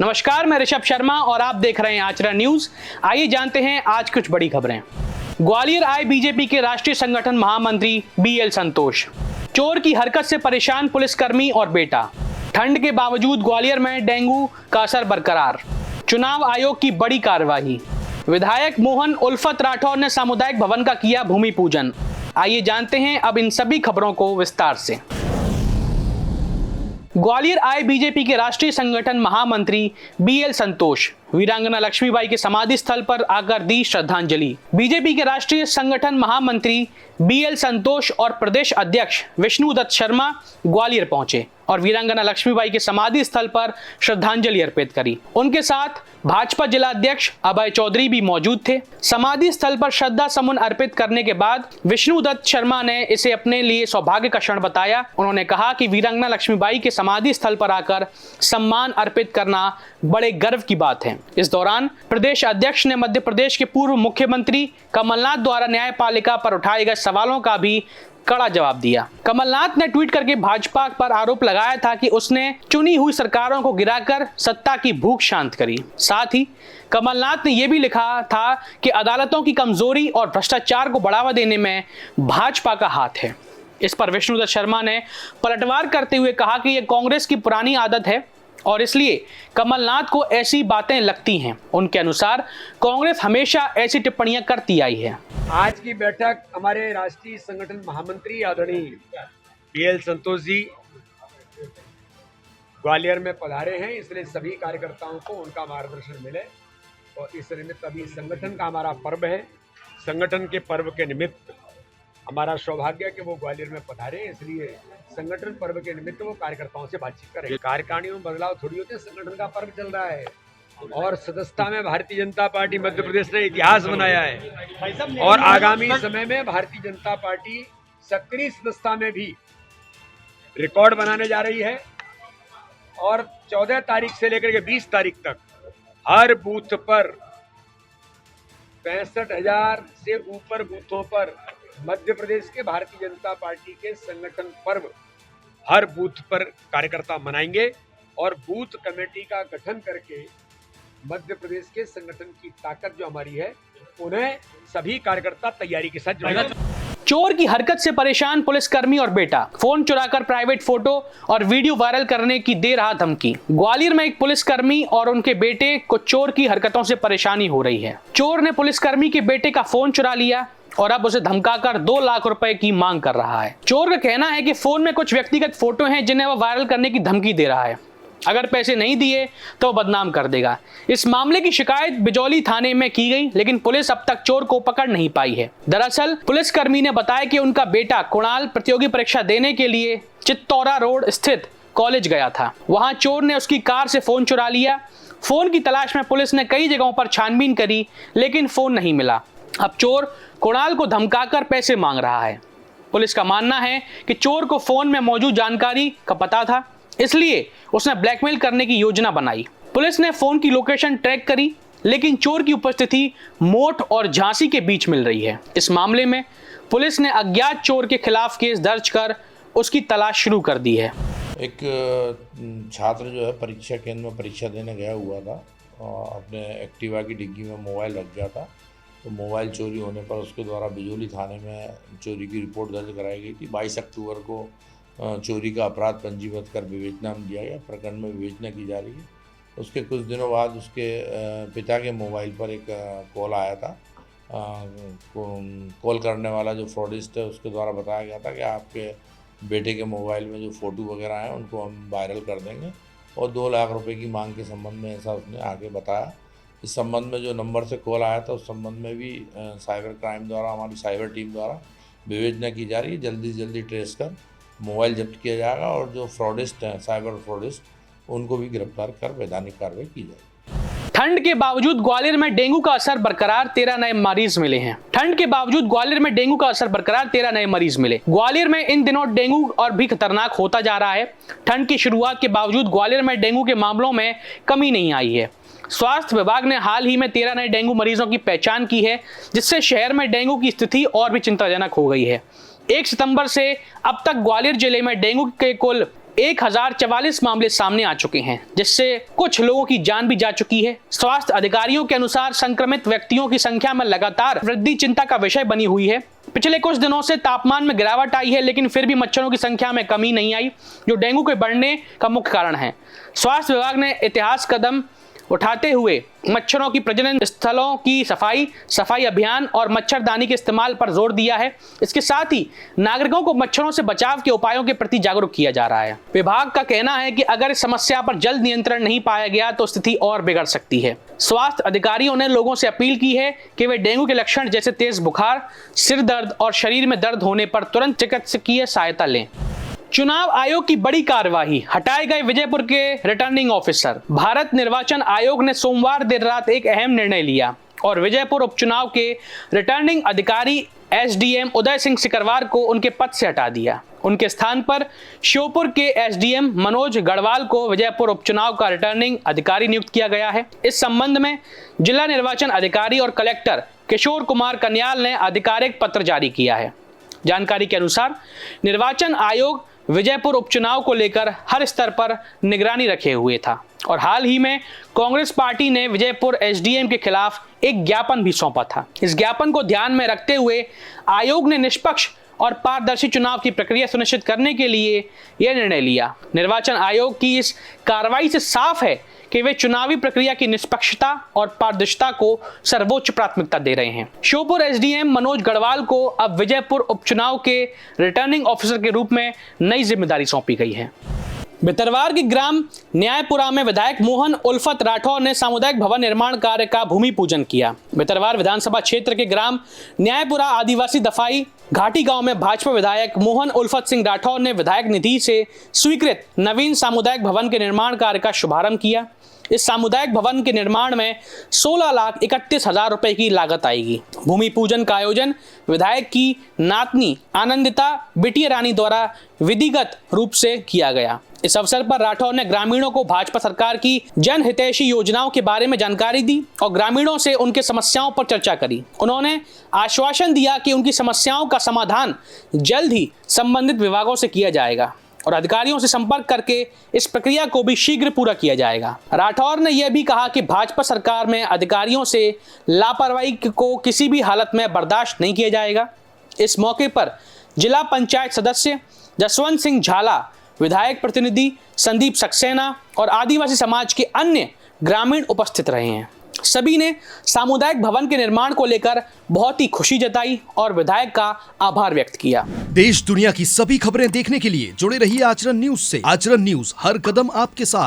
नमस्कार, मैं ऋषभ शर्मा और आप देख रहे हैं आचरण न्यूज। आइए जानते हैं आज कुछ बड़ी खबरें। ग्वालियर आए बीजेपी के राष्ट्रीय संगठन महामंत्री बीएल संतोष। चोर की हरकत से परेशान पुलिसकर्मी और बेटा। ठंड के बावजूद ग्वालियर में डेंगू का असर बरकरार। चुनाव आयोग की बड़ी कार्रवाई। विधायक मोहन उल्फत राठौर ने सामुदायिक भवन का किया भूमि पूजन। आइए जानते हैं अब इन सभी खबरों को विस्तार से। ग्वालियर आए बीजेपी के राष्ट्रीय संगठन महामंत्री बीएल संतोष वीरांगना लक्ष्मीबाई के समाधि स्थल पर आकर दी श्रद्धांजलि। बीजेपी के राष्ट्रीय संगठन महामंत्री बीएल संतोष और प्रदेश अध्यक्ष विष्णुदत्त शर्मा ग्वालियर पहुंचे और वीरांगना लक्ष्मीबाई के समाधि स्थल पर श्रद्धांजलि अर्पित करी। उनके साथ भाजपा जिला अध्यक्ष अभय चौधरी भी मौजूद थे। समाधि स्थल पर श्रद्धा सुमन अर्पित करने के बाद विष्णुदत्त शर्मा ने इसे अपने लिए सौभाग्य का क्षण बताया। उन्होंने कहा कि वीरांगना लक्ष्मीबाई के समाधि स्थल पर आकर सम्मान अर्पित करना बड़े गर्व की बात है। इस दौरान प्रदेश अध्यक्ष ने मध्य प्रदेश के पूर्व मुख्यमंत्री कमलनाथ द्वारा न्यायपालिका पर उठाए गए सवालों का भी कड़ा जवाब दिया। कमलनाथ ने ट्वीट करके भाजपा पर आरोप लगाया था कि उसने चुनी हुई सरकारों को गिराकर सत्ता की भूख शांत करी। साथ ही कमलनाथ ने यह भी लिखा था कि अदालतों की कमजोरी और भ्रष्टाचार को बढ़ावा देने में भाजपा का हाथ है। इस पर विष्णुदत्त शर्मा ने पलटवार करते हुए कहा कि यह कांग्रेस की पुरानी आदत है और इसलिए कमलनाथ को ऐसी बातें लगती हैं। उनके अनुसार कांग्रेस हमेशा ऐसी टिप्पणियां करती आई है। आज की बैठक हमारे राष्ट्रीय संगठन महामंत्री आदरणीय बीएल संतोष जी ग्वालियर में पधारे हैं, इसलिए सभी कार्यकर्ताओं को उनका मार्गदर्शन मिले और इस निमित्त अभी संगठन का हमारा पर्व है। संगठन के पर्व के निमित्त हमारा सौभाग्य है कि वो ग्वालियर में पधारे, इसलिए संगठन पर्व के निमित्त वो कार्यकर्ताओं से बातचीत करें। कार्यकारिणियों में बदलाव थोड़ी होते, संगठन का पर्व चल रहा है और सदस्यता में भारतीय जनता पार्टी मध्य प्रदेश ने इतिहास बनाया है और आगामी समय में भारतीय जनता पार्टी सक्रिय सदस्यता में भी रिकॉर्ड बनाने जा रही है और 14 तारीख से लेकर के 20 तारीख तक हर बूथ पर 65,000 से ऊपर बूथों पर मध्य प्रदेश के भारतीय जनता पार्टी के संगठन पर्व हर बूथ पर कार्यकर्ता मनाएंगे और बूथ कमेटी का गठन करके मध्य प्रदेश के संगठन की ताकत जो हमारी है उन्हें सभी कार्यकर्ता तैयारी के साथ जुड़ेंगे। चोर की हरकत से परेशान पुलिसकर्मी और बेटा। फोन चुराकर प्राइवेट फोटो और वीडियो वायरल करने की दे रहा धमकी। ग्वालियर में एक पुलिसकर्मी और उनके बेटे को चोर की हरकतों से परेशानी हो रही है। चोर ने पुलिसकर्मी के बेटे का फोन चुरा लिया और अब उसे धमकाकर 2 लाख रुपए की मांग कर रहा है। चोर का कहना है कि फोन में कुछ व्यक्तिगत फोटो हैं जिन्हें वह वायरल करने की धमकी दे रहा है। अगर पैसे नहीं दिए तो बदनाम कर देगा। इस मामले की शिकायत बिजौली थाने में की गई, लेकिन पुलिस अब तक चोर को पकड़ नहीं पाई है। दरअसल पुलिसकर्मी ने बताया कि उनका बेटा कुणाल प्रतियोगी परीक्षा देने के लिए चित्तौरा रोड स्थित कॉलेज गया था। वहां चोर ने उसकी कार से फोन चुरा लिया। फोन की तलाश में पुलिस ने कई जगहों पर छानबीन करी, लेकिन फोन नहीं मिला। अब चोर कुणाल को धमकाकर पैसे मांग रहा है। पुलिस का मानना है कि चोर को फोन में मौजूद जानकारी का पता था, इसलिए उसने ब्लैकमेल करने की योजना बनाई। पुलिस ने फोन की लोकेशन ट्रैक करी, लेकिन चोर की उपस्थिति मोट और झांसी के बीच मिल रही है। इस मामले में पुलिस ने अज्ञात चोर के खिलाफ केस दर्ज कर उसकी तलाश शुरू कर दी है। एक छात्र जो है परीक्षा केंद्र में परीक्षा देने गया हुआ था और अपने एक्टिवा की डिग्गी में मोबाइल रख गया था, तो मोबाइल चोरी होने पर उसके द्वारा बिजौली थाने में चोरी की रिपोर्ट दर्ज कराई गई थी। 22 अक्टूबर को चोरी का अपराध पंजीबद्ध कर विवेचना में दिया गया। प्रकरण में विवेचना की जा रही है। उसके कुछ दिनों बाद उसके पिता के मोबाइल पर एक कॉल आया था। कॉल करने वाला जो फ्रॉडिस्ट है उसके द्वारा बताया गया था कि आपके बेटे के मोबाइल में जो फ़ोटो वगैरह हैं उनको हम वायरल कर देंगे और 2 लाख रुपए की मांग के संबंध में ऐसा उसने आगे बताया। इस संबंध में जो नंबर से कॉल आया था उस संबंध में भी साइबर क्राइम द्वारा, हमारी साइबर टीम द्वारा विवेचना की जा रही है। जल्दी से जल्दी ट्रेस कर मोबाइल जब्त किया जाएगा और जो फ्रॉडिस्ट हैं, साइबर फ्रॉडिस्ट, उनको भी गिरफ्तार कर वैधानिक कार्रवाई की जाएगी। ठंड के बावजूद ग्वालियर में डेंगू का असर बरकरार, 13 नए मरीज मिले हैं। ठंड के बावजूद ग्वालियर में डेंगू का असर बरकरार, 13 नए मरीज मिले। ग्वालियर में इन दिनों डेंगू और भी खतरनाक होता जा रहा है। ठंड की शुरुआत के बावजूद ग्वालियर में डेंगू के मामलों में कमी नहीं आई है। स्वास्थ्य विभाग ने हाल ही में 13 नए डेंगू मरीजों की पहचान की है, जिससे शहर में डेंगू की स्थिति और भी चिंताजनक हो गई है। 1 सितंबर से अब तक ग्वालियर जिले में डेंगू के कुल 1044 मामले सामने आ चुके हैं, जिससे कुछ लोगों की जान भी जा चुकी है। स्वास्थ्य अधिकारियों के अनुसार संक्रमित व्यक्तियों की संख्या में लगातार वृद्धि चिंता का विषय बनी हुई है। पिछले कुछ दिनों से तापमान में गिरावट आई है, लेकिन फिर भी मच्छरों की संख्या में कमी नहीं आई, जो डेंगू के बढ़ने का मुख्य कारण है। स्वास्थ्य विभाग ने ऐतिहासिक कदम उठाते हुए मच्छरों की प्रजनन स्थलों की सफाई अभियान और मच्छरदानी के इस्तेमाल पर जोर दिया है। इसके साथ ही नागरिकों को मच्छरों से बचाव के उपायों के प्रति जागरूक किया जा रहा है। विभाग का कहना है कि अगर इस समस्या पर जल्द नियंत्रण नहीं पाया गया तो स्थिति और बिगड़ सकती है। स्वास्थ्य अधिकारियों ने लोगों से अपील की है कि वे डेंगू के लक्षण जैसे तेज बुखार, सिर दर्द और शरीर में दर्द होने पर तुरंत चिकित्सकीय सहायता लें। चुनाव आयोग की बड़ी कार्यवाही, हटाए गए विजयपुर के रिटर्निंग ऑफिसर। भारत निर्वाचन आयोग ने सोमवार देर रात एक अहम निर्णय लिया और विजयपुर उपचुनाव के रिटर्निंग अधिकारी एसडीएम उदय सिंह सिकरवार को उनके पद से हटा दिया। उनके स्थान पर श्योपुर के एसडीएम मनोज गढ़वाल को विजयपुर उपचुनाव का रिटर्निंग अधिकारी नियुक्त किया गया है। इस संबंध में जिला निर्वाचन अधिकारी और कलेक्टर किशोर कुमार कन्याल ने आधिकारिक पत्र जारी किया है। जानकारी के अनुसार निर्वाचन आयोग विजयपुर उपचुनाव को लेकर हर स्तर पर निगरानी रखे हुए था और हाल ही में कांग्रेस पार्टी ने विजयपुर एसडीएम के खिलाफ एक ज्ञापन भी सौंपा था। इस ज्ञापन को ध्यान में रखते हुए आयोग ने निष्पक्ष और पारदर्शी चुनाव की प्रक्रिया सुनिश्चित करने के लिए यह निर्णय लिया। निर्वाचन आयोग की इस कार्रवाई से साफ है कि वे चुनावी प्रक्रिया की निष्पक्षता और पारदर्शिता को सर्वोच्च प्राथमिकता दे रहे हैं। श्योपुर एसडीएम मनोज गढ़वाल को अब विजयपुर उपचुनाव के रिटर्निंग ऑफिसर के रूप में नई जिम्मेदारी सौंपी गई है। भितरवार के ग्राम न्यायपुरा में विधायक मोहन उल्फत राठौर ने सामुदायिक भवन निर्माण कार्य का भूमि पूजन किया। भितरवार विधानसभा क्षेत्र के ग्राम न्यायपुरा आदिवासी दफाई घाटी गांव में भाजपा विधायक मोहन उल्फत सिंह राठौर ने विधायक निधि से स्वीकृत नवीन सामुदायिक भवन के निर्माण कार्य का शुभारंभ किया। इस सामुदायिक भवन के निर्माण में 16,31,000 रुपए की लागत आएगी। भूमि पूजन का आयोजन विधायक की नातनी आनंदिता बिटिया रानी द्वारा विधिगत रूप से किया गया। इस अवसर पर राठौर ने ग्रामीणों को भाजपा सरकार की जनहितैषी योजनाओं के बारे में जानकारी दी और ग्रामीणों से उनके समस्याओं पर चर्चा करी। उन्होंने आश्वासन दिया कि उनकी समस्याओं का समाधान जल्द ही संबंधित विभागों से किया जाएगा और अधिकारियों से संपर्क करके इस प्रक्रिया को भी शीघ्र पूरा किया जाएगा। राठौर ने यह भी कहा कि भाजपा सरकार में अधिकारियों से लापरवाही को किसी भी हालत में बर्दाश्त नहीं किया जाएगा। इस मौके पर जिला पंचायत सदस्य जसवंत सिंह झाला, विधायक प्रतिनिधि संदीप सक्सेना और आदिवासी समाज के अन्य ग्रामीण उपस्थित रहे हैं। सभी ने सामुदायिक भवन के निर्माण को लेकर बहुत ही खुशी जताई और विधायक का आभार व्यक्त किया। देश दुनिया की सभी खबरें देखने के लिए जुड़े रहिए आचरण न्यूज से। आचरण न्यूज, हर कदम आपके साथ।